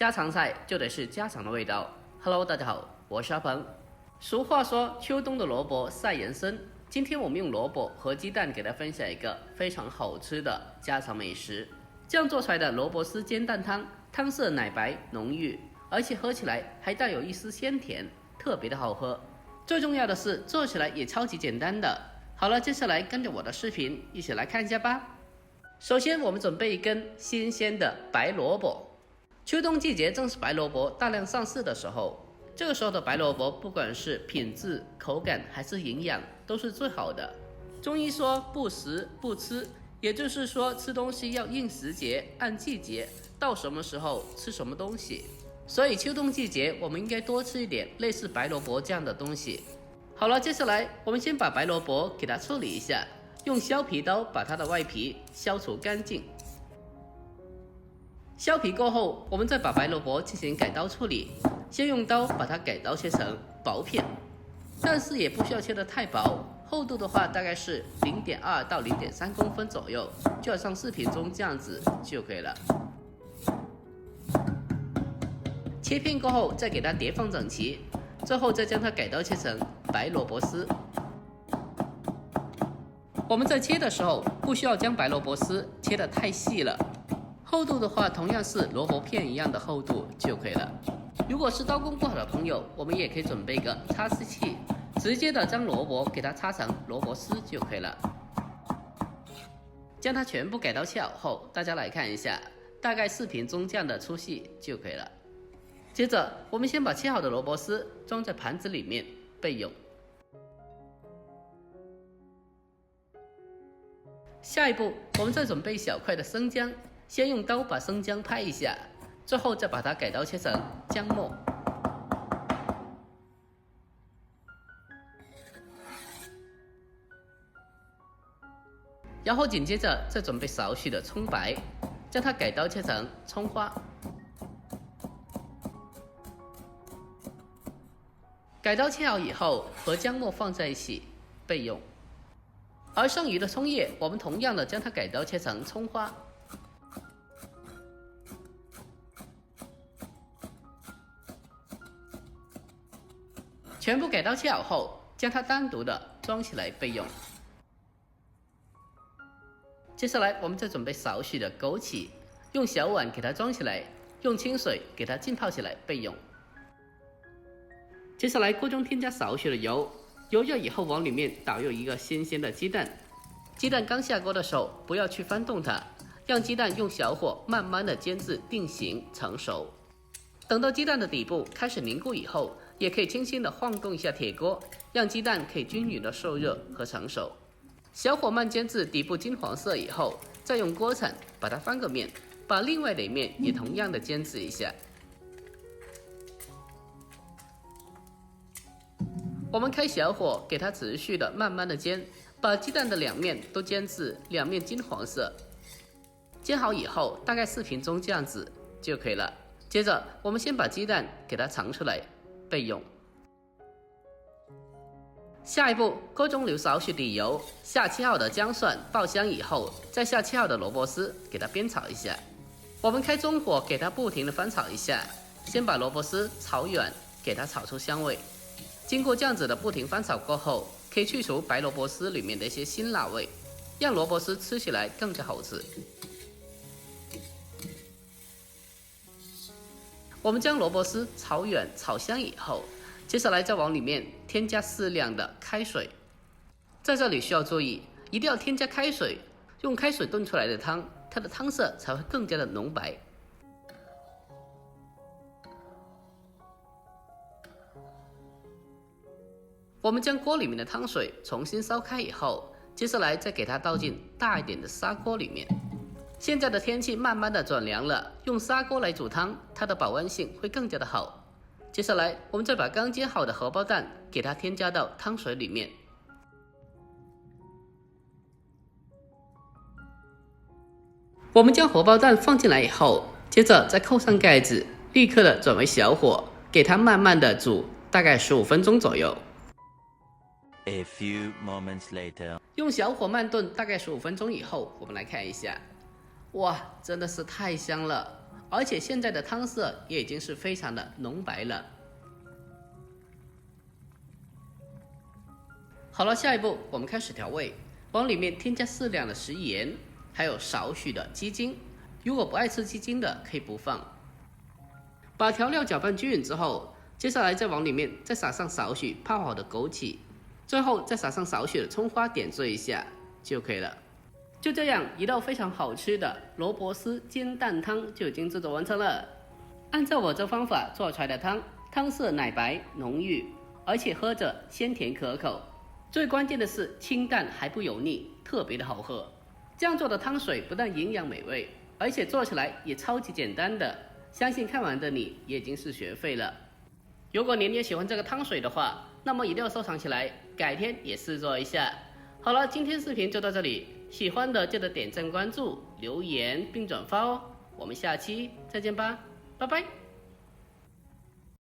家常菜就得是家常的味道。Hello， 大家好，我是阿鹏。俗话说，秋冬的萝卜赛人参。今天我们用萝卜和鸡蛋给大家分享一个非常好吃的家常美食。这样做出来的萝卜丝煎蛋汤，汤色奶白浓郁，而且喝起来还带有一丝鲜甜，特别的好喝。最重要的是，做起来也超级简单的。好了，接下来跟着我的视频一起来看一下吧。首先，我们准备一根新鲜的白萝卜。秋冬季节正是白萝卜大量上市的时候，这个时候的白萝卜不管是品质、口感还是营养都是最好的。中医说不食不吃，也就是说吃东西要应时节、按季节，到什么时候吃什么东西。所以秋冬季节我们应该多吃一点类似白萝卜这样的东西。好了，接下来我们先把白萝卜给它处理一下，用削皮刀把它的外皮削除干净。削皮过后，我们再把白萝卜进行改刀处理，先用刀把它改刀切成薄片，但是也不需要切得太薄，厚度的话大概是 0.2 到 0.3 公分左右，就好像视频中这样子就可以了。切片过后再给它叠放整齐，最后再将它改刀切成白萝卜丝。我们在切的时候不需要将白萝卜丝切得太细了，厚度的话同样是萝卜片一样的厚度就可以了。如果是刀工不好的朋友，我们也可以准备一个擦丝器，直接的将萝卜给它擦成萝卜丝就可以了。将它全部改刀切好后，大家来看一下，大概视频中这样的粗细就可以了。接着我们先把切好的萝卜丝装在盘子里面备用。下一步我们再准备小块的生姜，先用刀把生姜拍一下，最后再把它改刀切成姜末。然后紧接着再准备少许的葱白，将它改刀切成葱花。改刀切好以后，和姜末放在一起备用。而剩余的葱叶，我们同样的将它改刀切成葱花。全部改刀切好后，将它单独的装起来备用。接下来我们再准备少许的枸杞，用小碗给它装起来，用清水给它浸泡起来备用。接下来锅中添加少许的油，油热以后往里面倒入一个新鲜的鸡蛋。鸡蛋刚下锅的时候不要去翻动它，让鸡蛋用小火慢慢的煎至定型成熟。等到鸡蛋的底部开始凝固以后，也可以轻轻的晃动一下铁锅，让鸡蛋可以均匀的受热和成熟。小火慢煎至底部金黄色以后，再用锅铲把它翻个面，把另外的一面也同样的煎制一下。我们开小火给它持续的慢慢的煎，把鸡蛋的两面都煎至两面金黄色。煎好以后，大概视频中这样子就可以了。接着我们先把鸡蛋给它盛出来备用。下一步，锅中留少许的油，下切好的姜蒜爆香以后，再下切好的萝卜丝给它煸炒一下。我们开中火给它不停的翻炒一下，先把萝卜丝炒软，给它炒出香味。经过这样子的不停翻炒过后，可以去除白萝卜丝里面的一些辛辣味，让萝卜丝吃起来更加好吃。我们将萝卜丝炒软炒香以后，接下来再往里面添加适量的开水。在这里需要注意，一定要添加开水，用开水炖出来的汤，它的汤色才会更加的浓白。我们将锅里面的汤水重新烧开以后，接下来再给它倒进大一点的砂锅里面。现在的天气慢慢的转凉了，用砂锅来煮汤，它的保温性会更加的好。接下来我们再把刚煎好的荷包蛋给它添加到汤水里面。我们将荷包蛋放进来以后，接着再扣上盖子，立刻的转为小火，给它慢慢的煮，大概15分钟左右。A few moments later， 用小火慢炖大概15分钟以后，我们来看一下，哇，真的是太香了，而且现在的汤色也已经是非常的浓白了。好了，下一步我们开始调味，往里面添加适量的食盐，还有少许的鸡精，如果不爱吃鸡精的可以不放。把调料搅拌均匀之后，接下来再往里面再撒上少许泡好的枸杞，最后再撒上少许的葱花点缀一下就可以了。就这样，一道非常好吃的萝卜丝煎蛋汤就已经制作完成了。按照我这方法做出来的汤，汤色奶白浓郁，而且喝着鲜甜可口。最关键的是清淡还不油腻，特别的好喝。这样做的汤水不但营养美味，而且做起来也超级简单的，相信看完的你也已经是学会了。如果你也喜欢这个汤水的话，那么一定要收藏起来，改天也试做一下。好了，今天视频就到这里，喜欢的记得点赞关注、留言并转发哦。我们下期再见吧，拜拜。